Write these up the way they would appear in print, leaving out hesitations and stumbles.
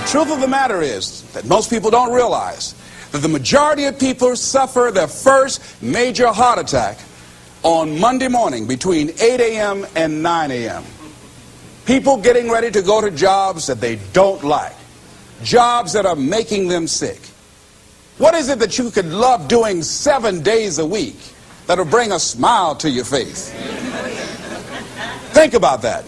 truth of the matter is that most people don't realize that the majority of people suffer their first major heart attack on Monday morning between 8 a.m. and 9 a.m. People getting ready to go to jobs that they don't like, jobs that are making them sick. What is it that you could love doing 7 days a week that'll bring a smile to your face? Think about that.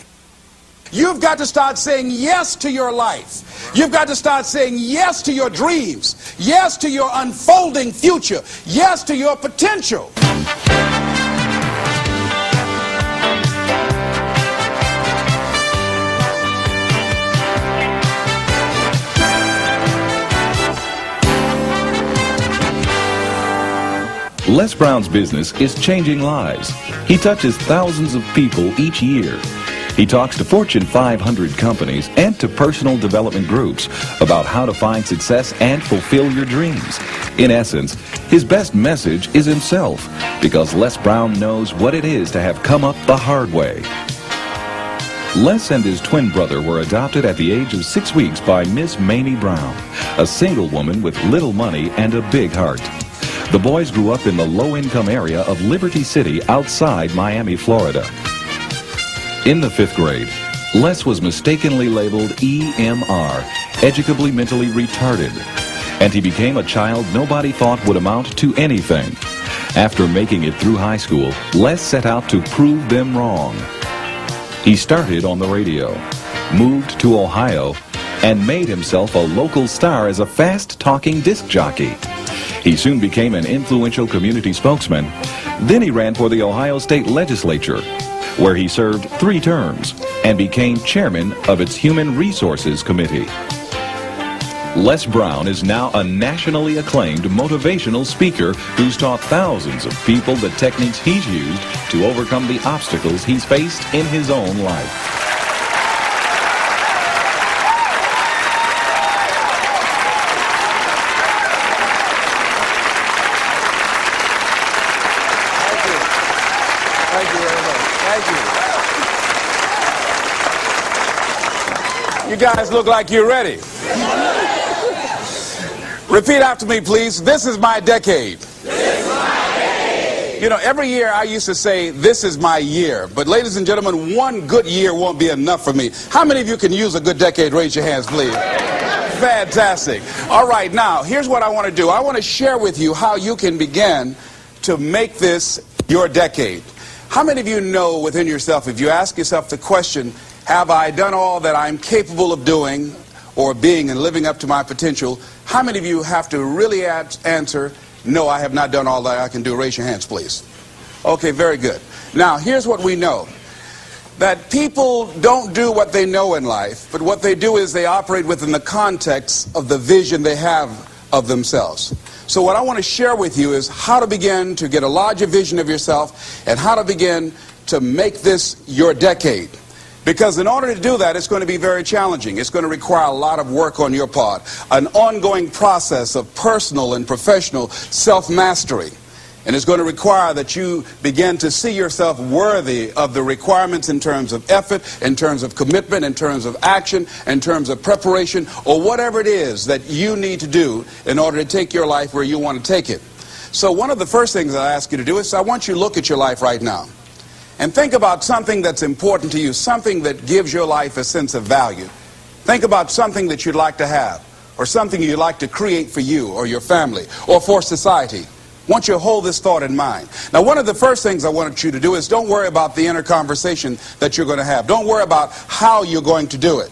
You've got to start saying yes to your life. You've got to start saying yes to your dreams, yes to your unfolding future, yes to your potential. Les Brown's business is changing lives. He touches thousands of people each year. He talks to Fortune 500 companies and to personal development groups about how to find success and fulfill your dreams. In essence, his best message is himself, because Les Brown knows what it is to have come up the hard way. Les and his twin brother were adopted at the age of 6 weeks by Miss Mamie Brown, a single woman with little money and a big heart. The boys grew up in the low-income area of Liberty City outside Miami, Florida. In the 5th grade, Les was mistakenly labeled EMR, educably mentally retarded, and he became a child nobody thought would amount to anything. After making it through high school, Les set out to prove them wrong. He started on the radio, moved to Ohio, and made himself a local star as a fast-talking disc jockey. He soon became an influential community spokesman. Then he ran for the Ohio State Legislature, where he served 3 terms and became chairman of its Human Resources Committee. Les Brown is now a nationally acclaimed motivational speaker who's taught thousands of people the techniques he's used to overcome the obstacles he's faced in his own life. You guys look like you're ready. Repeat after me, please. This is my decade. This is my decade. You know, every year I used to say, this is my year. But ladies and gentlemen, one good year won't be enough for me. How many of you can use a good decade? Raise your hands, please. Fantastic. All right, now, here's what I want to do. I want to share with you how you can begin to make this your decade. How many of you know within yourself, if you ask yourself the question, have I done all that I'm capable of doing or being and living up to my potential? How many of you have to really answer, no, I have not done all that I can do? Raise your hands, please. Okay, very good. Now, here's what we know. That people don't do what they know in life, but what they do is they operate within the context of the vision they have of themselves. So what I want to share with you is how to begin to get a larger vision of yourself and how to begin to make this your decade. Because in order to do that, it's going to be very challenging. It's going to require a lot of work on your part, an ongoing process of personal and professional self-mastery. And it's going to require that you begin to see yourself worthy of the requirements in terms of effort, in terms of commitment, in terms of action, in terms of preparation, or whatever it is that you need to do in order to take your life where you want to take it. So one of the first things I ask you to do is I want you to look at your life right now. And think about something that's important to you, something that gives your life a sense of value. Think about something that you'd like to have, or something you'd like to create for you or your family or for society. I want you to hold this thought in mind. Now, one of the first things I want you to do is don't worry about the inner conversation that you're going to have. Don't worry about how you're going to do it.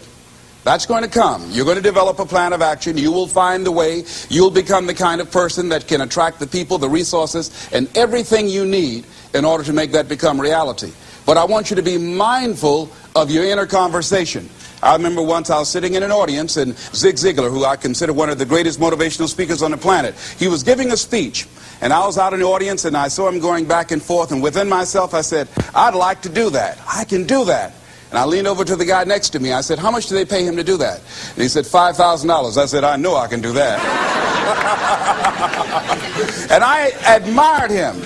That's going to come. You're going to develop a plan of action. You will find the way. You'll become the kind of person that can attract the people, the resources, and everything you need in order to make that become reality. But I want you to be mindful of your inner conversation. I remember once I was sitting in an audience, and Zig Ziglar, who I consider one of the greatest motivational speakers on the planet, he was giving a speech, and I was out in the audience, and I saw him going back and forth, and within myself I said, I'd like to do that. I can do that. And I leaned over to the guy next to me. I said, how much do they pay him to do that? And he said, $5,000. I said, I know I can do that. And I admired him.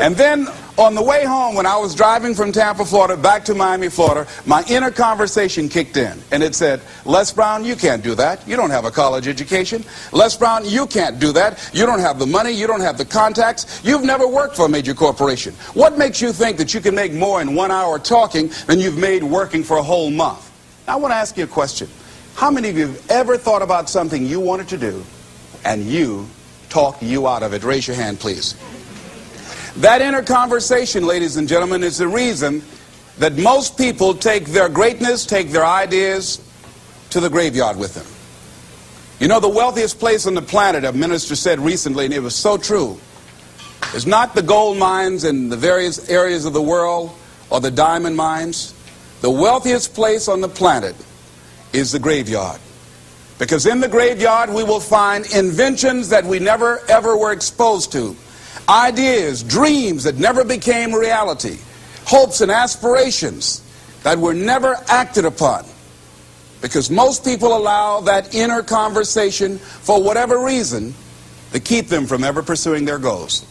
And then On the way home, when I was driving from Tampa, Florida, back to Miami, Florida, my inner conversation kicked in, and it said, Les Brown, you can't do that. You don't have a college education. Les Brown, you can't do that. You don't have the money. You don't have the contacts. You've never worked for a major corporation. What makes you think that you can make more in 1 hour talking than you've made working for a whole month? Now, I want to ask you a question. How many of you have ever thought about something you wanted to do, and you talked you out of it? Raise your hand, please. That inner conversation, ladies and gentlemen, is the reason that most people take their greatness, take their ideas to the graveyard with them. You know, the wealthiest place on the planet, a minister said recently, and it was so true, is not the gold mines in the various areas of the world or the diamond mines. The wealthiest place on the planet is the graveyard. Because in the graveyard we will find inventions that we never ever were exposed to. Ideas, dreams that never became reality, hopes and aspirations that were never acted upon. Because most people allow that inner conversation, for whatever reason, to keep them from ever pursuing their goals.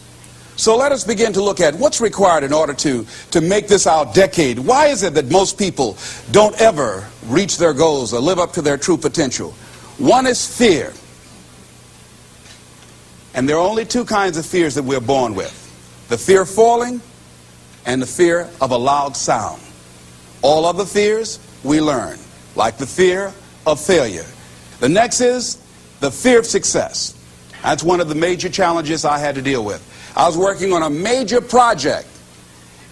So let us begin to look at what's required in order to make this our decade. Why is it that most people don't ever reach their goals or live up to their true potential? One is fear. And there are only two kinds of fears that we're born with. The fear of falling and the fear of a loud sound. All other fears we learn, like the fear of failure. The next is the fear of success. That's one of the major challenges I had to deal with. I was working on a major project,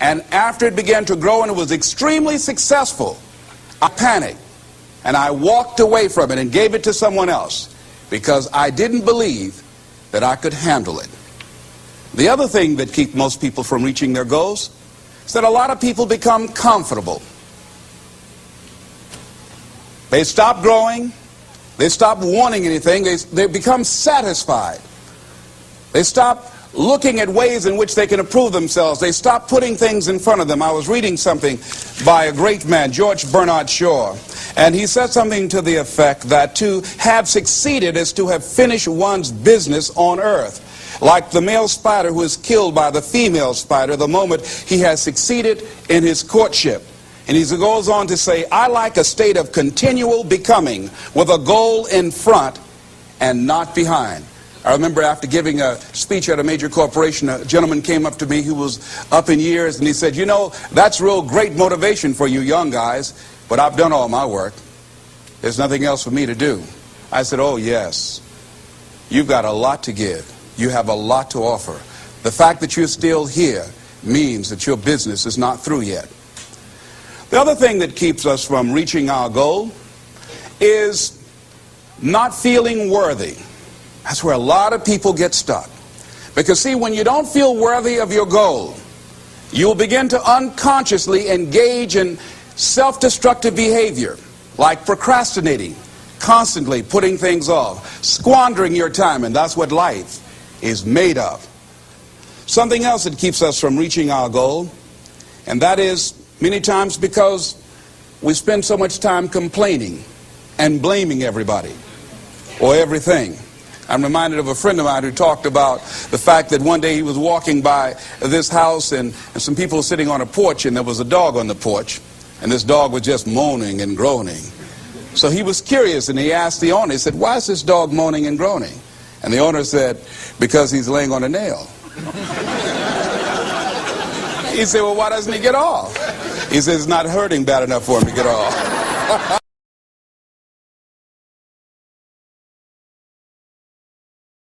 and after it began to grow and it was extremely successful, I panicked and I walked away from it and gave it to someone else because I didn't believe that I could handle it. The other thing that keeps most people from reaching their goals is that a lot of people become comfortable. They stop growing. They stop wanting anything. They become satisfied. They stop looking at ways in which they can improve themselves. They stop putting things in front of them. I was reading something by a great man, George Bernard Shaw, and he said something to the effect that to have succeeded is to have finished one's business on earth. Like the male spider who is killed by the female spider the moment he has succeeded in his courtship. And he goes on to say, I like a state of continual becoming with a goal in front and not behind. I remember after giving a speech at a major corporation, a gentleman came up to me who was up in years, and he said, you know, that's real great motivation for you young guys, but I've done all my work. There's nothing else for me to do. I said, oh yes, you've got a lot to give. You have a lot to offer. The fact that you're still here means that your business is not through yet. The other thing that keeps us from reaching our goal is not feeling worthy. That's where a lot of people get stuck. Because see, when you don't feel worthy of your goal, you'll begin to unconsciously engage in self-destructive behavior, like procrastinating, constantly putting things off, squandering your time, and that's what life is made of. Something else that keeps us from reaching our goal, and that is many times because we spend so much time complaining and blaming everybody or everything. I'm reminded of a friend of mine who talked about the fact that one day he was walking by this house and some people were sitting on a porch, and there was a dog on the porch, and this dog was just moaning and groaning. So he was curious, and he asked the owner, he said, why is this dog moaning and groaning? And the owner said, because he's laying on a nail. He said, well, why doesn't he get off? He said, it's not hurting bad enough for him to get off.